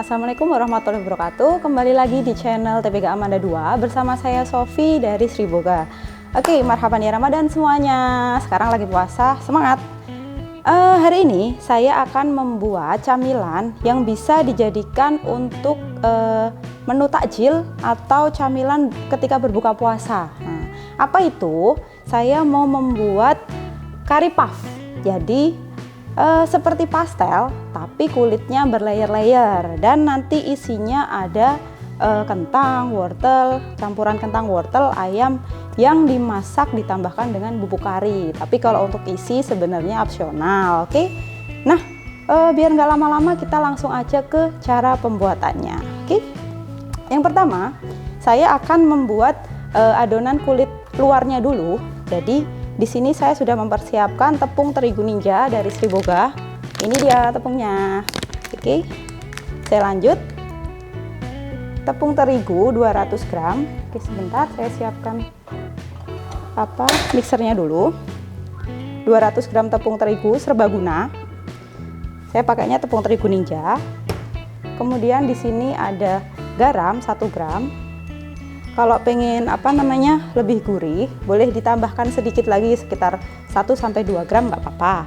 Assalamualaikum warahmatullahi wabarakatuh. Kembali lagi di channel TPK Amanda 2 bersama saya Sofi dari Sri Boga. Oke, marhaban ya Ramadan semuanya. Sekarang lagi puasa, semangat. Hari ini saya akan membuat camilan yang bisa dijadikan untuk menu takjil atau camilan ketika berbuka puasa. Nah, apa itu? Saya mau membuat curry puff. Jadi seperti pastel tapi kulitnya berlayer-layer dan nanti isinya ada kentang, wortel, campuran kentang, wortel, ayam yang dimasak ditambahkan dengan bubuk kari. Tapi kalau untuk isi sebenarnya opsional, oke? Nah, biar nggak lama-lama kita langsung aja ke cara pembuatannya, oke? Yang pertama, saya akan membuat adonan kulit luarnya dulu. Jadi di sini saya sudah mempersiapkan tepung terigu ninja dari Sri Boga. Ini dia tepungnya. Oke. Saya lanjut. Tepung terigu 200 gram. Oke, sebentar saya siapkan mixernya dulu. 200 gram tepung terigu serbaguna. Saya pakainya tepung terigu ninja. Kemudian di sini ada garam 1 gram. Kalau pengen lebih gurih, boleh ditambahkan sedikit lagi sekitar 1-2 gram, nggak apa-apa.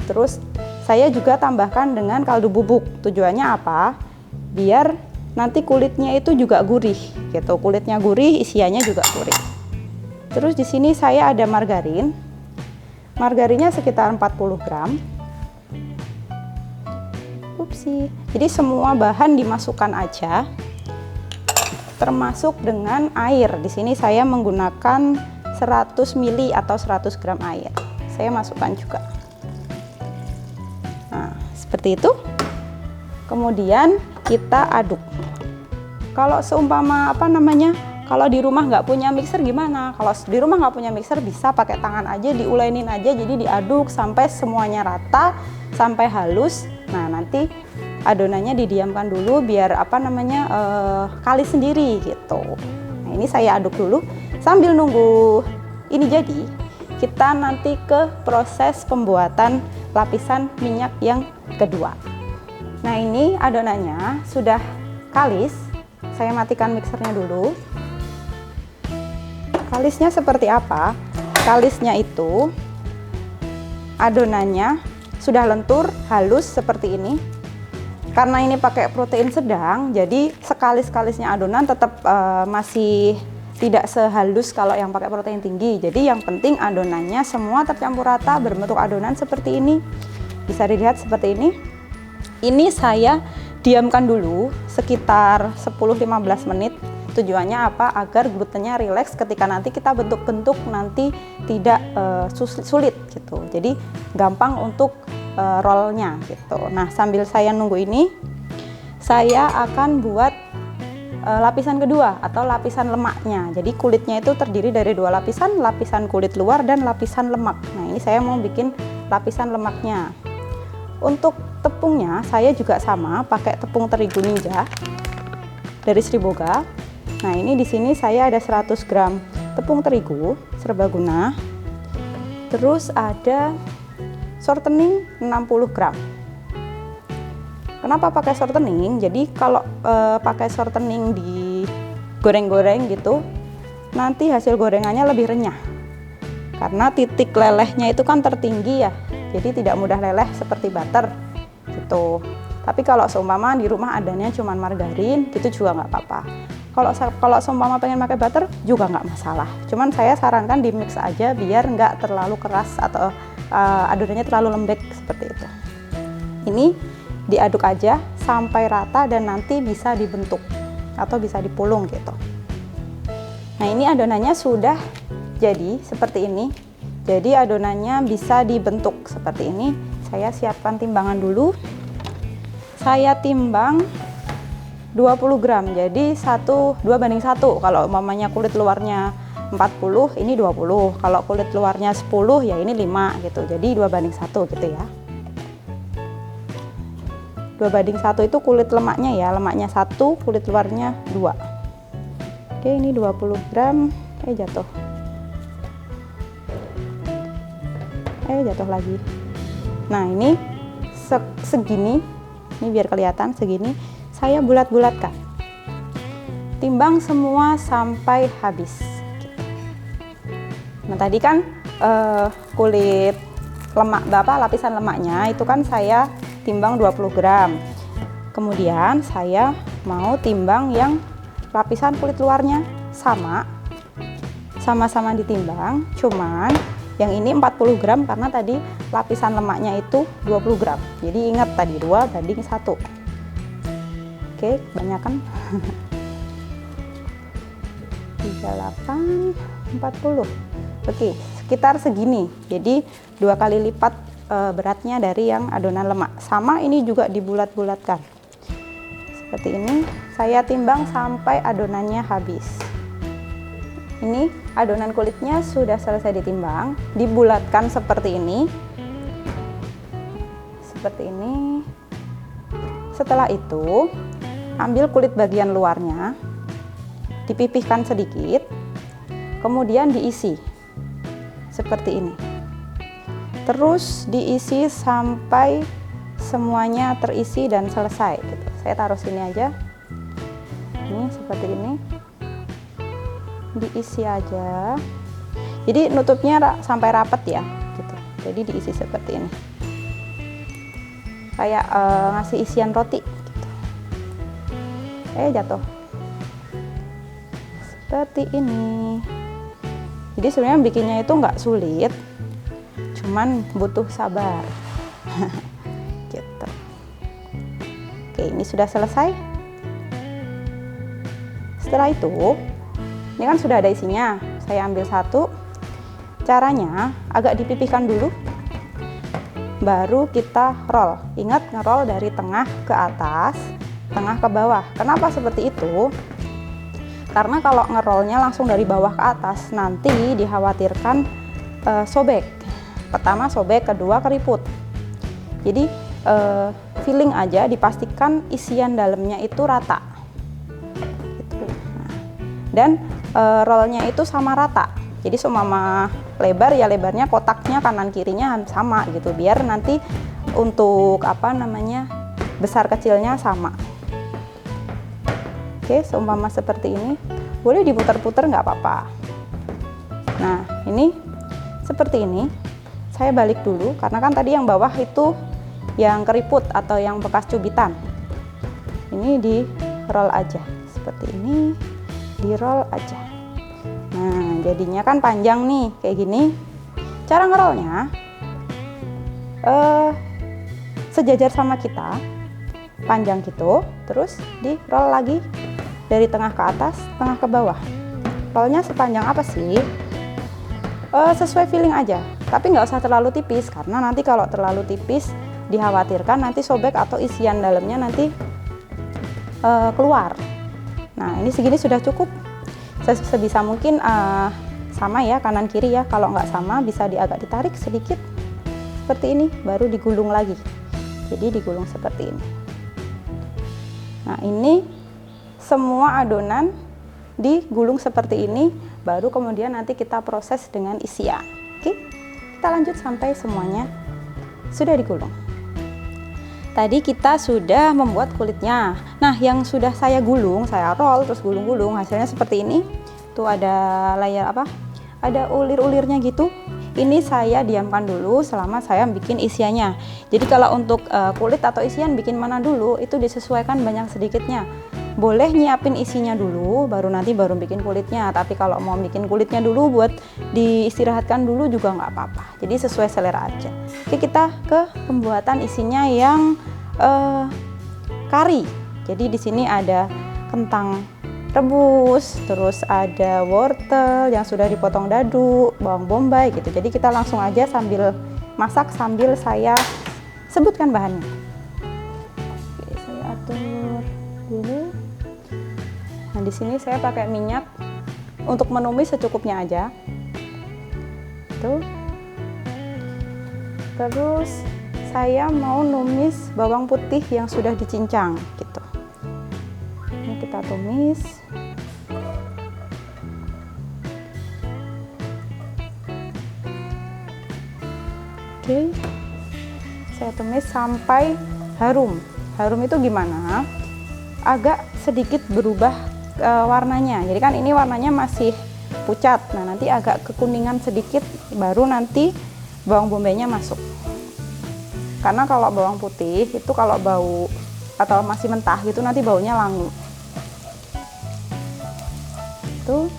Terus saya juga tambahkan dengan kaldu bubuk. Tujuannya apa? Biar nanti kulitnya itu juga gurih gitu. Kulitnya gurih, isiannya juga gurih. Terus di sini saya ada margarin. Margarinnya sekitar 40 gram. Upsi. Jadi semua bahan dimasukkan aja. Termasuk dengan air. Di sini saya menggunakan 100 ml atau 100 gram air. Saya masukkan juga. Nah, seperti itu. Kemudian kita aduk. Kalau seumpama kalau di rumah nggak punya mixer gimana? Kalau di rumah nggak punya mixer bisa pakai tangan aja, diulenin aja. Jadi diaduk sampai semuanya rata, sampai halus. Nah, nanti adonannya didiamkan dulu biar kalis sendiri gitu. Nah, ini saya aduk dulu sambil nunggu ini jadi. Kita nanti ke proses pembuatan lapisan minyak yang kedua. Nah, ini adonannya sudah kalis. Saya matikan mixernya dulu. Kalisnya seperti apa? Kalisnya itu adonannya sudah lentur, halus seperti ini. Karena ini pakai protein sedang, jadi sekalis-kalisnya adonan tetap masih tidak sehalus kalau yang pakai protein tinggi. Jadi yang penting adonannya semua tercampur rata, berbentuk adonan seperti ini. Bisa dilihat seperti ini. Ini saya diamkan dulu sekitar 10-15 menit. Tujuannya apa? Agar glutennya rileks ketika nanti kita bentuk-bentuk nanti tidak sulit gitu. Jadi gampang untuk rollnya gitu. Nah, sambil saya nunggu ini, saya akan buat lapisan kedua atau lapisan lemaknya. Jadi kulitnya itu terdiri dari 2 lapisan, lapisan kulit luar dan lapisan lemak. Nah, ini saya mau bikin lapisan lemaknya. Untuk tepungnya saya juga sama, pakai tepung terigu ninja dari Sri Boga. Nah, ini di sini saya ada 100 gram tepung terigu serbaguna. Terus ada shortening 60 gram. Kenapa pakai shortening? Jadi kalau pakai shortening di goreng-goreng gitu, nanti hasil gorengannya lebih renyah. Karena titik lelehnya itu kan tertinggi ya. Jadi tidak mudah leleh seperti butter gitu. Tapi kalau seumpama di rumah adanya cuma margarin, itu juga nggak apa-apa. Kalau seumpama pengen pakai butter juga nggak masalah. Cuman saya sarankan di mix aja biar nggak terlalu keras atau adonannya terlalu lembek seperti itu. Ini diaduk aja sampai rata dan nanti bisa dibentuk atau bisa dipulung gitu. Nah, ini adonannya sudah jadi seperti ini. Jadi adonannya bisa dibentuk seperti ini. Saya siapkan timbangan dulu. Saya timbang 20 gram. Jadi 2:1. Kalau umpamanya kulit luarnya 40, ini 20. Kalau kulit luarnya 10, ya ini 5 gitu. Jadi 2:1 gitu ya. 2:1 itu kulit lemaknya ya. Lemaknya 1, kulit luarnya 2. Oke, ini 20 gram. Jatuh. Jatuh lagi. Nah, ini segini Ini biar kelihatan segini, saya bulat-bulatkan. Timbang semua sampai habis. Nah tadi kan kulit lemak, lapisan lemaknya itu kan saya timbang 20 gram. Kemudian saya mau timbang yang lapisan kulit luarnya, sama-sama ditimbang, cuman yang ini 40 gram karena tadi lapisan lemaknya itu 20 gram. Jadi ingat tadi 2 banding 1. Oke, kebanyakan. 38, 40. Oke, sekitar segini. Jadi 2 kali lipat beratnya dari yang adonan lemak. Sama ini juga dibulat-bulatkan. Seperti ini, saya timbang sampai adonannya habis. Ini adonan kulitnya sudah selesai ditimbang, dibulatkan seperti ini. Seperti ini. Setelah itu, ambil kulit bagian luarnya, dipipihkan sedikit, kemudian diisi seperti ini. Terus diisi sampai semuanya terisi dan selesai gitu. Saya taruh sini aja. Ini seperti ini. Diisi aja. Jadi nutupnya sampai rapat ya gitu. Jadi diisi seperti ini. Kayak ngasih isian roti gitu. Jatuh. Seperti ini. Jadi sebenarnya bikinnya itu nggak sulit, cuman butuh sabar. Gitu. Oke, ini sudah selesai. Setelah itu, ini kan sudah ada isinya. Saya ambil satu. Caranya agak dipipihkan dulu, baru kita roll. Ingat ngerol dari tengah ke atas, tengah ke bawah. Kenapa seperti itu? Karena kalau ngerolnya langsung dari bawah ke atas, nanti dikhawatirkan sobek. Pertama sobek, kedua keriput. Jadi feeling aja, dipastikan isian dalamnya itu rata. Gitu. Nah, dan rollnya itu sama rata. Jadi seumpama lebar ya lebarnya, kotaknya kanan kirinya sama gitu. Biar nanti untuk besar kecilnya sama. Oke, seumpama seperti ini, boleh diputar-putar nggak apa-apa. Nah, ini seperti ini. Saya balik dulu, karena kan tadi yang bawah itu yang keriput atau yang bekas cubitan. Ini di roll aja, seperti ini, di roll aja. Nah, jadinya kan panjang nih, kayak gini. Cara ngerolnya, sejajar sama kita, panjang gitu, terus di roll lagi. Dari tengah ke atas, tengah ke bawah. Rollnya sepanjang apa sih? Sesuai feeling aja. Tapi nggak usah terlalu tipis, karena nanti kalau terlalu tipis dikhawatirkan nanti sobek atau isian dalamnya nanti keluar. Nah, ini segini sudah cukup. Sebisa mungkin sama ya, kanan kiri ya. Kalau nggak sama bisa agak ditarik sedikit. Seperti ini, baru digulung lagi. Jadi digulung seperti ini. Nah, ini semua adonan digulung seperti ini, baru kemudian nanti kita proses dengan isian. Oke, kita lanjut sampai semuanya sudah digulung. Tadi kita sudah membuat kulitnya. Nah, yang sudah saya gulung, saya roll terus gulung-gulung, hasilnya seperti ini. Tuh ada layer ada ulir-ulirnya gitu. Ini saya diamkan dulu selama saya bikin isiannya. Jadi kalau untuk kulit atau isian bikin mana dulu, itu disesuaikan banyak sedikitnya. Boleh nyiapin isinya dulu, baru bikin kulitnya. Tapi kalau mau bikin kulitnya dulu buat diistirahatkan dulu juga nggak apa-apa. Jadi sesuai selera aja. Oke, kita ke pembuatan isinya yang kari. Jadi di sini ada kentang rebus, terus ada wortel yang sudah dipotong dadu, bawang bombay gitu. Jadi kita langsung aja sambil masak sambil saya sebutkan bahannya. Oke, saya atur dulu. Nah, di sini saya pakai minyak untuk menumis secukupnya aja. Tuh. Terus saya mau numis bawang putih yang sudah dicincang gitu. Ini kita tumis. Oke. Saya tumis sampai harum. Harum itu gimana? Agak sedikit berubah warnanya. Jadi kan ini warnanya masih pucat. Nah, nanti agak kekuningan sedikit baru nanti bawang bombaynya masuk. Karena kalau bawang putih itu kalau bau atau masih mentah gitu nanti baunya langu. Tuh.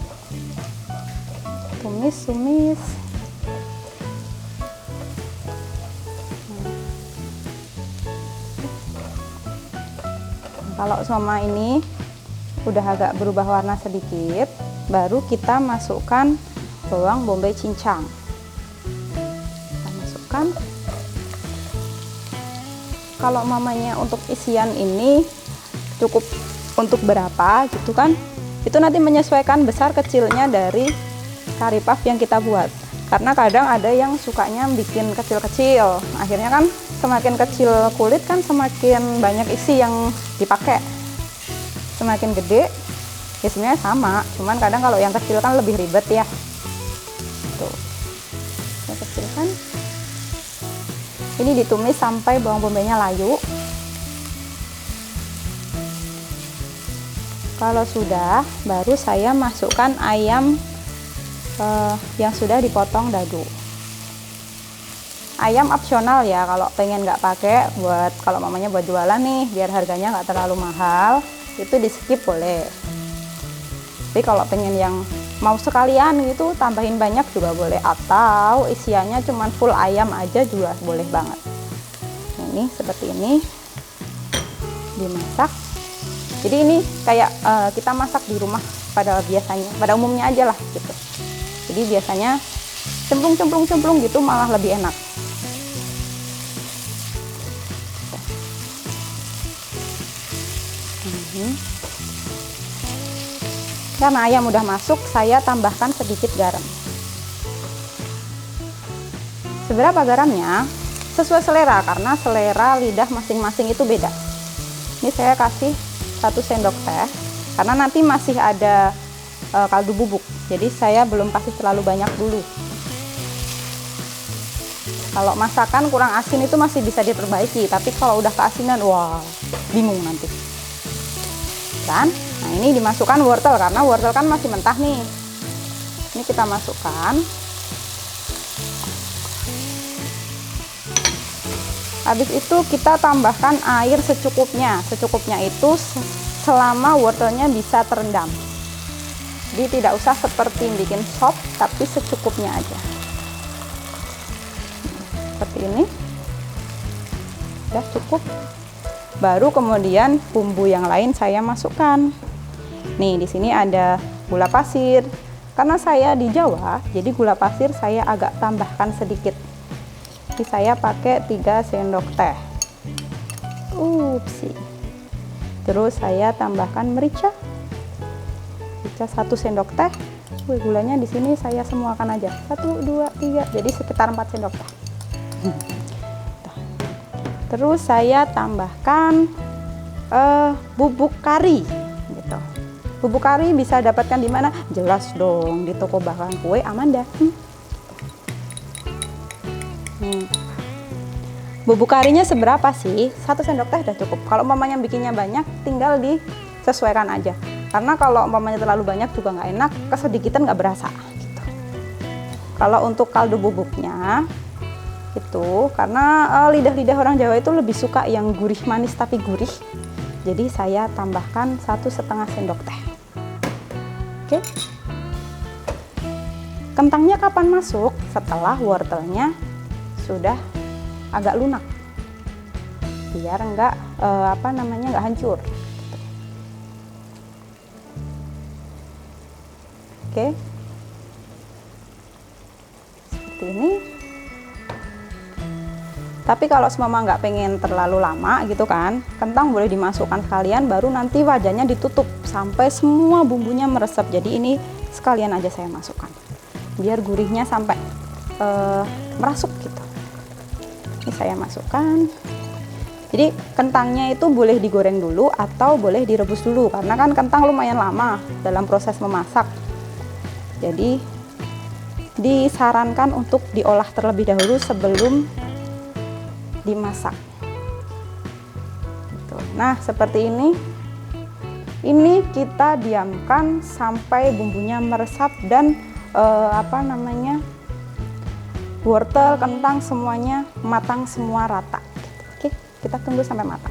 Tumis. Kalau sama ini udah agak berubah warna sedikit, baru kita masukkan bawang bombay cincang. Kita masukkan. Kalau mamanya untuk isian ini cukup untuk berapa gitu kan, itu nanti menyesuaikan besar kecilnya dari curry puff yang kita buat. Karena kadang ada yang sukanya bikin kecil-kecil, akhirnya kan semakin kecil kulit kan semakin banyak isi yang dipakai. Semakin gede ya sebenarnya sama, cuman kadang kalau yang kecil kan lebih ribet ya. Tuh, yang kecil kan ini ditumis sampai bawang bombaynya layu. Kalau sudah, baru saya masukkan ayam yang sudah dipotong dadu. Ayam opsional ya, kalau pengen nggak pakai, buat kalau mamanya buat jualan nih biar harganya nggak terlalu mahal, itu di skip boleh. Tapi kalau pengen yang mau sekalian gitu tambahin banyak juga boleh, atau isiannya cuman full ayam aja juga boleh banget. Nah, ini seperti ini dimasak. Jadi ini kayak kita masak di rumah pada umumnya aja lah gitu. Jadi biasanya cemplung gitu malah lebih enak. Karena ayam udah masuk, saya tambahkan sedikit garam. Seberapa garamnya? Sesuai selera, karena selera lidah masing-masing itu beda. Ini saya kasih 1 sendok teh, karena nanti masih ada kaldu bubuk. Jadi saya belum kasih terlalu banyak dulu. Kalau masakan kurang asin itu masih bisa diperbaiki, tapi kalau udah keasinan, wah, bingung nanti. Dan nah ini dimasukkan wortel, karena wortel kan masih mentah nih. Ini kita masukkan. Habis itu kita tambahkan air secukupnya. Secukupnya itu selama wortelnya bisa terendam. Jadi tidak usah seperti bikin sop, tapi secukupnya aja. Seperti ini. Udah cukup. Baru kemudian bumbu yang lain saya masukkan. Nih, di sini ada gula pasir. Karena saya di Jawa, jadi gula pasir saya agak tambahkan sedikit. Jadi saya pakai 3 sendok teh. Upsi. Terus saya tambahkan merica. Merica 1 sendok teh. Gulanya di sini saya semuakan aja. 1, 2, 3. Jadi sekitar 4 sendok teh. Terus saya tambahkan bubuk kari gitu. Bubuk kari bisa dapatkan di mana? Jelas dong, di toko bahan kue Amanda. Bubuk karinya seberapa sih? 1 sendok teh udah cukup. Kalau mamanya bikinnya banyak, tinggal disesuaikan aja. Karena kalau mamanya terlalu banyak juga nggak enak, kesedikitan nggak berasa. Gitu. Kalau untuk kaldu bubuknya itu, karena lidah-lidah orang Jawa itu lebih suka yang gurih manis tapi gurih. Jadi saya tambahkan 1,5 sendok teh. Oke. Kentangnya kapan masuk? Setelah wortelnya sudah agak lunak, biar enggak nggak hancur. Oke, seperti ini. Tapi kalau semama nggak pengen terlalu lama gitu kan, kentang boleh dimasukkan sekalian, baru nanti wajahnya ditutup sampai semua bumbunya meresap. Jadi ini sekalian aja saya masukkan, biar gurihnya sampai merasuk gitu. Ini saya masukkan. Jadi kentangnya itu boleh digoreng dulu atau boleh direbus dulu, karena kan kentang lumayan lama dalam proses memasak. Jadi disarankan untuk diolah terlebih dahulu sebelum dimasak. Gitu. Nah, seperti ini. Ini kita diamkan sampai bumbunya meresap dan wortel, kentang semuanya matang semua rata. Oke, kita tunggu sampai matang.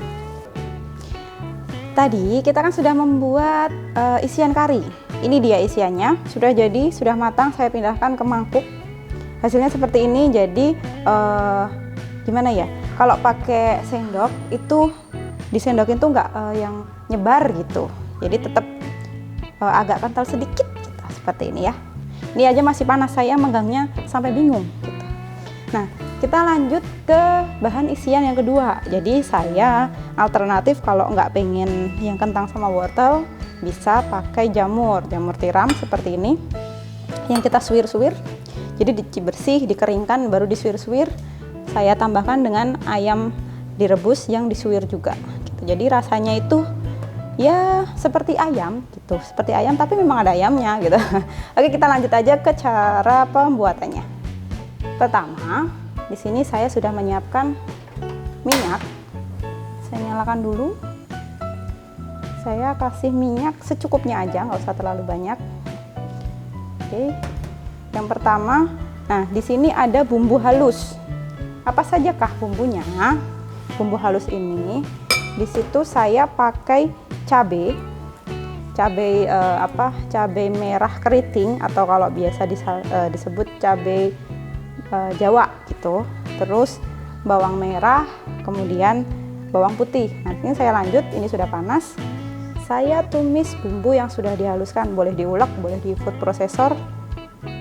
Tadi kita kan sudah membuat isian kari. Ini dia isiannya, sudah jadi, sudah matang. Saya pindahkan ke mangkuk. Hasilnya seperti ini. Jadi gimana ya? Kalau pakai sendok itu disendokin tuh nggak yang nyebar gitu. Jadi tetap agak kental sedikit gitu, seperti ini ya. Ini aja masih panas, saya megangnya sampai bingung gitu. Nah, kita lanjut ke bahan isian yang kedua. Jadi saya alternatif kalau nggak pengen yang kentang sama wortel, bisa pakai jamur tiram seperti ini yang kita suwir-suwir. Jadi dicuci bersih, dikeringkan, baru disuwir-suwir. Saya tambahkan dengan ayam direbus yang disuwir juga gitu. Jadi rasanya itu ya seperti ayam gitu, seperti ayam tapi memang ada ayamnya gitu. Oke, kita lanjut aja ke cara pembuatannya. Pertama, di sini saya sudah menyiapkan minyak. Saya nyalakan dulu. Saya kasih minyak secukupnya aja, nggak usah terlalu banyak. Oke. Yang pertama, nah di sini ada bumbu halus. Apa sajakah bumbunya? Bumbu halus ini, di situ saya pakai cabai merah keriting atau kalau biasa disebut cabai Jawa gitu. Terus bawang merah, kemudian bawang putih. Nanti saya lanjut, ini sudah panas. Saya tumis bumbu yang sudah dihaluskan, boleh diulek, boleh di food processor,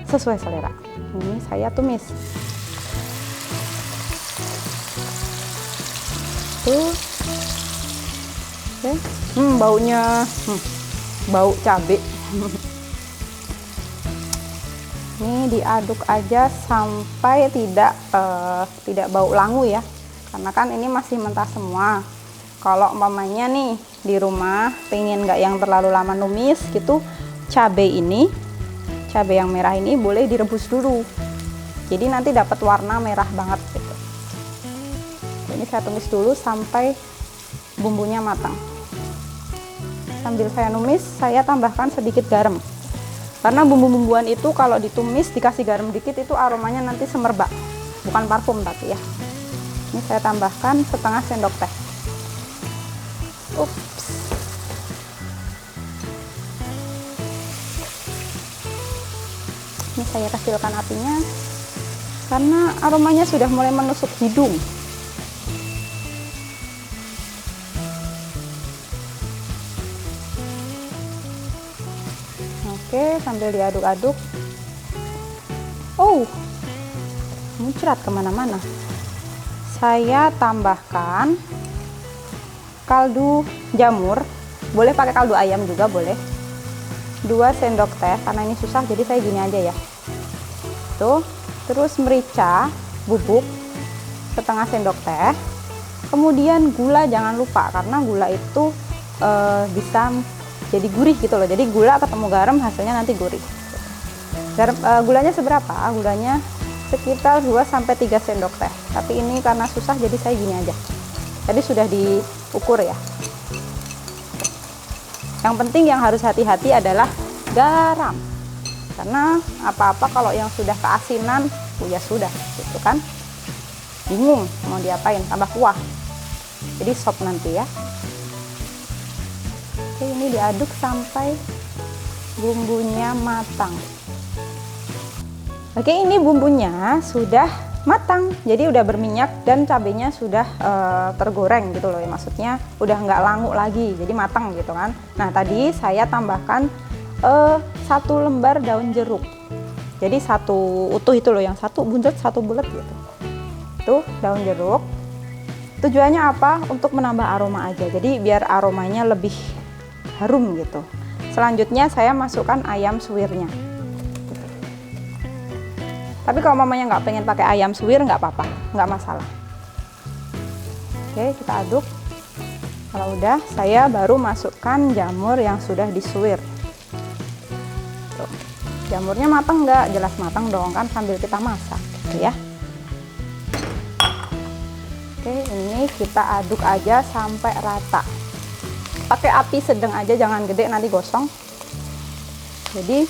sesuai selera. Ini saya tumis. Tuh. Oke. Baunya bau cabai. Ini diaduk aja sampai tidak bau langu ya, karena kan ini masih mentah semua. Kalau umpamanya nih di rumah pengen nggak yang terlalu lama numis gitu, cabai yang merah ini boleh direbus dulu, jadi nanti dapat warna merah banget gitu. Ini saya tumis dulu sampai bumbunya matang. Sambil saya numis, saya tambahkan sedikit garam. Karena bumbu-bumbuan itu kalau ditumis dikasih garam dikit itu aromanya nanti semerbak. Bukan parfum tapi ya. Ini saya tambahkan setengah sendok teh. Ups. Ini saya kecilkan apinya karena aromanya sudah mulai menusuk hidung. Oke, sambil diaduk-aduk. Oh, muncrat kemana-mana. Saya tambahkan kaldu jamur. Boleh pakai kaldu ayam juga boleh. 2 sendok teh, karena ini susah jadi saya gini aja ya. Tuh, terus merica bubuk setengah sendok teh. Kemudian gula jangan lupa, karena gula itu bisa jadi gurih gitu loh. Jadi gula ketemu garam hasilnya nanti gurih. Gulanya seberapa? Gulanya sekitar 2-3 sendok teh. Tapi ini karena susah jadi saya gini aja. Tadi sudah diukur ya. Yang penting yang harus hati-hati adalah garam. Karena apa-apa kalau yang sudah keasinan, ya sudah gitu kan. Bingung mau diapain, tambah kuah. Jadi sop nanti ya. Oke, ini diaduk sampai bumbunya matang. Oke, ini bumbunya sudah matang, jadi udah berminyak dan cabenya sudah tergoreng gitu loh ya, maksudnya udah nggak langu lagi, jadi matang gitu kan. Nah, tadi saya tambahkan 1 lembar daun jeruk, jadi 1 utuh itu loh, yang 1 buncit 1 bulat gitu. Tuh daun jeruk. Tujuannya apa? Untuk menambah aroma aja, jadi biar aromanya lebih harum gitu. Selanjutnya saya masukkan ayam suwirnya. Tapi kalau mamanya nggak pengen pakai ayam suwir nggak apa-apa, nggak masalah. Oke, kita aduk. Kalau udah, saya baru masukkan jamur yang sudah disuwir. Tuh. Jamurnya matang nggak? Jelas matang dong kan, sambil kita masak gitu ya. Oke, ini kita aduk aja sampai rata. pakai api sedang aja, jangan gede nanti gosong. Jadi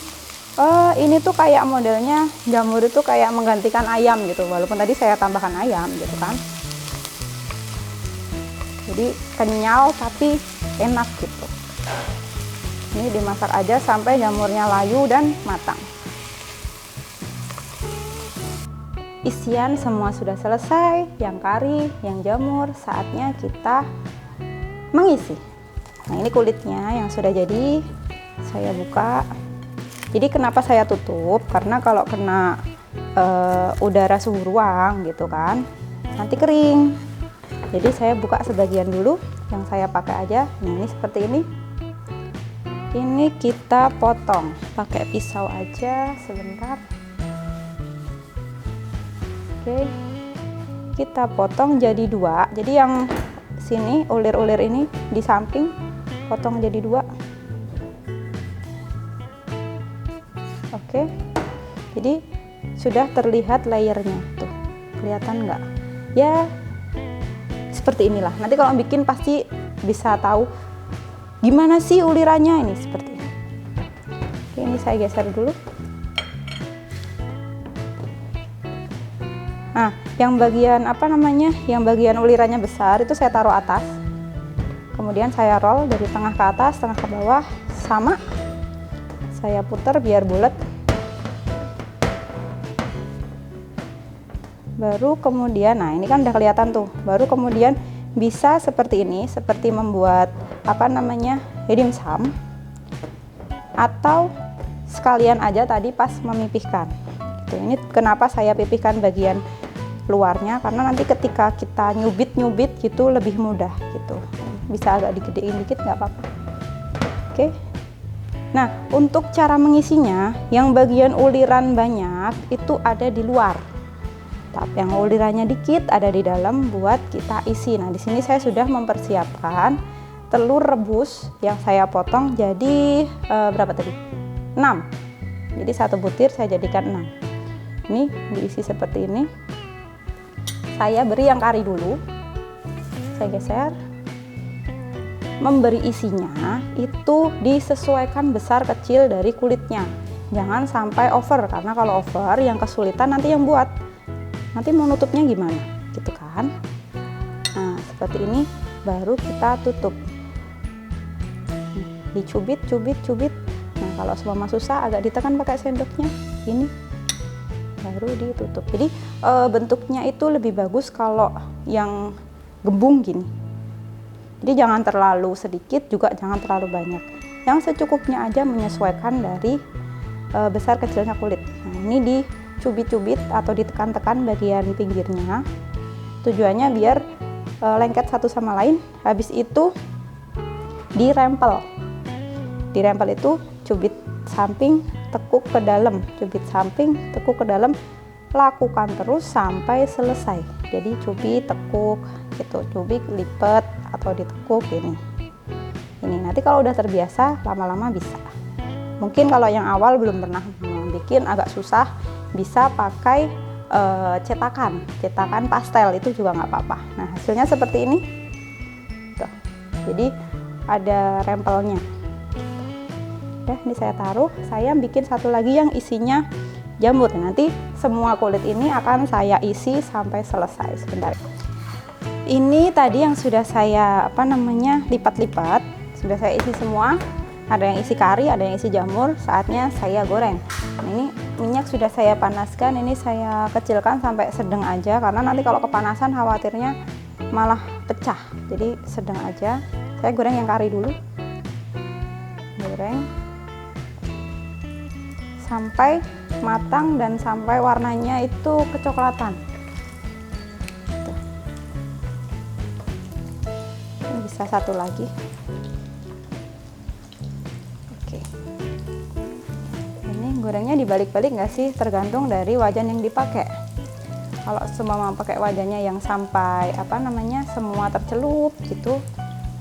ini tuh kayak modelnya jamur itu kayak menggantikan ayam gitu, walaupun tadi saya tambahkan ayam gitu kan. Jadi kenyal tapi enak gitu. Ini dimasak aja sampai jamurnya layu dan matang. Isian semua sudah selesai, yang kari, yang jamur, saatnya kita mengisi. Nah, ini kulitnya yang sudah jadi, saya buka. Jadi kenapa saya tutup? Karena kalau kena udara suhu ruang gitu kan, nanti kering. Jadi saya buka sebagian dulu, yang saya pakai aja. Nah, ini seperti ini. Ini kita potong, pakai pisau aja sebentar. Oke, kita potong jadi dua. Jadi yang sini ulir-ulir ini di samping potong jadi dua. Oke, jadi sudah terlihat layernya tuh, kelihatan nggak? Ya seperti inilah. Nanti kalau bikin pasti bisa tahu gimana sih ulirannya, ini seperti ini. Oke, ini saya geser dulu. Nah, yang bagian apa namanya, yang bagian ulirannya besar itu saya taruh atas. Kemudian saya roll dari tengah ke atas, tengah ke bawah, sama. Saya putar biar bulat. Baru kemudian, nah ini kan udah kelihatan tuh. Baru kemudian bisa seperti ini, seperti membuat apa namanya, dimsum. Atau sekalian aja tadi pas memipihkan. Gitu. Ini kenapa saya pipihkan bagian luarnya, karena nanti ketika kita nyubit gitu lebih mudah gitu. Bisa agak digedein dikit nggak apa-apa. Oke. Nah, untuk cara mengisinya, yang bagian uliran banyak itu ada di luar. Tapi yang ulirannya dikit ada di dalam buat kita isi. Nah, di sini saya sudah mempersiapkan telur rebus yang saya potong jadi berapa tadi? 6. Jadi satu butir saya jadikan 6. Ini diisi seperti ini. Saya beri yang kari dulu, saya geser. Memberi isinya itu disesuaikan besar kecil dari kulitnya, jangan sampai over, karena kalau over yang kesulitan nanti yang buat, nanti mau nutupnya gimana gitu kan. Nah seperti ini baru kita tutup, dicubit. Nah kalau semua susah agak ditekan pakai sendoknya, ini baru ditutup. Jadi bentuknya itu lebih bagus kalau yang gembung gini. Jadi jangan terlalu sedikit, juga jangan terlalu banyak. Yang secukupnya aja, menyesuaikan dari besar kecilnya kulit. Nah, ini dicubit-cubit atau ditekan-tekan bagian pinggirnya. Tujuannya biar lengket satu sama lain. Habis itu dirempel. Dirempel itu cubit samping, tekuk ke dalam, cubit samping, tekuk ke dalam, lakukan terus sampai selesai. Jadi cubit, tekuk gitu, cubit, lipat atau ditekuk ini. Ini nanti kalau udah terbiasa lama-lama bisa. Mungkin kalau yang awal belum pernah bikin agak susah, bisa pakai cetakan pastel, itu juga nggak apa-apa. Nah hasilnya seperti ini. Tuh. Jadi ada rempelnya. Udah, ini saya taruh. Saya bikin satu lagi yang isinya jamur. Nanti semua kulit ini akan saya isi sampai selesai. Sebentar. Ini tadi yang sudah saya lipat-lipat, sudah saya isi semua. Ada yang isi kari, ada yang isi jamur. Saatnya saya goreng. Nah, ini minyak sudah saya panaskan. Ini saya kecilkan sampai sedang aja, karena nanti kalau kepanasan khawatirnya malah pecah. Jadi sedang aja. Saya goreng yang kari dulu. Goreng sampai matang dan sampai warnanya itu kecoklatan. Tuh. Ini bisa satu lagi. Oke. Ini gorengnya dibalik-balik nggak sih? Tergantung dari wajan yang dipakai. Kalau semua mau pakai wajannya yang sampai semua tercelup gitu,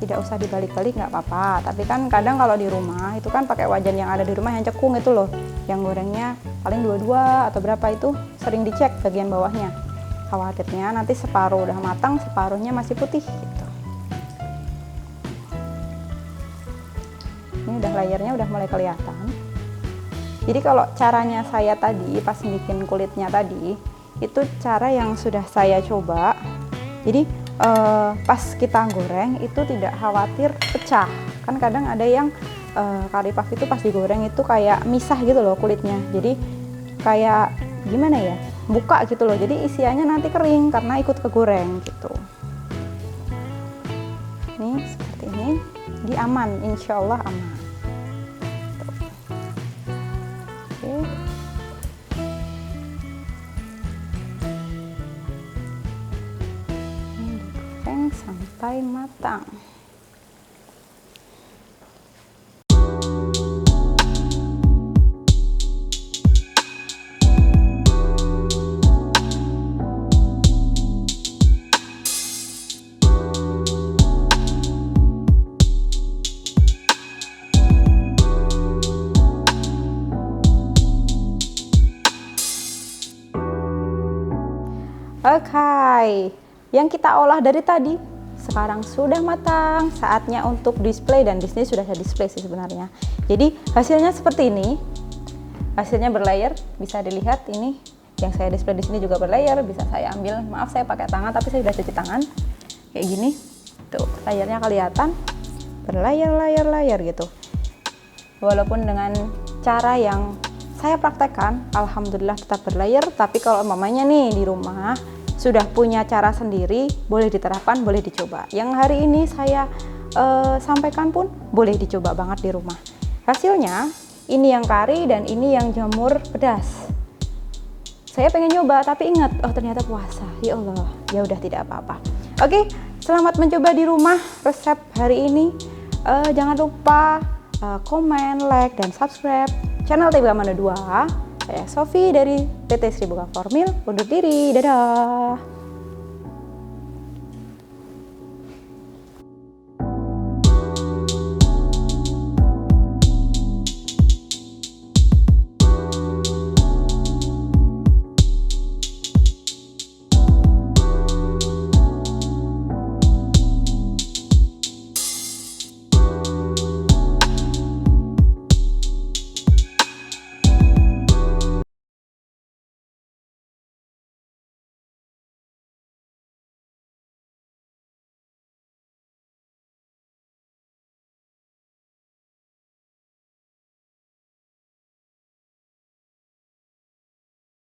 tidak usah dibalik-balik, nggak apa-apa. Tapi kan kadang kalau di rumah itu kan pakai wajan yang ada di rumah yang cekung itu loh, yang gorengnya paling 22 atau berapa, itu sering dicek bagian bawahnya. Khawatirnya nanti separuh udah matang, separuhnya masih putih gitu. layernya udah mulai kelihatan. Jadi kalau caranya saya tadi pas bikin kulitnya tadi, itu cara yang sudah saya coba. Jadi pas kita goreng itu tidak khawatir pecah. Kan kadang ada yang kari puff itu pas digoreng itu kayak misah gitu loh kulitnya. Jadi kayak gimana ya, buka gitu loh. Jadi isiannya nanti kering karena ikut kegoreng gitu. Nih seperti ini, jadi aman, insya Allah aman. Oke. Ini digoreng sampai matang. Oke, yang kita olah dari tadi sekarang sudah matang, saatnya untuk display, dan di sini sudah saya display sih sebenarnya. Jadi hasilnya seperti ini, hasilnya berlayer, bisa dilihat ini yang saya display di sini juga berlayer, bisa saya ambil, maaf saya pakai tangan tapi saya sudah cuci tangan, kayak gini, tuh layernya kelihatan berlayar gitu. Walaupun dengan cara yang saya praktekkan, alhamdulillah tetap berlayer. Tapi kalau mamanya nih di rumah sudah punya cara sendiri, boleh diterapkan, boleh dicoba. Yang hari ini saya sampaikan pun boleh dicoba banget di rumah. Hasilnya ini yang kari dan ini yang jamur pedas. Saya pengen nyoba tapi ingat, oh ternyata puasa. Ya Allah, ya udah tidak apa-apa. Oke, selamat mencoba di rumah resep hari ini. Jangan lupa komen, like, dan subscribe channel TBK Amanda 2. Saya Sofi dari PT Sriboga Formil undur diri. Dadah.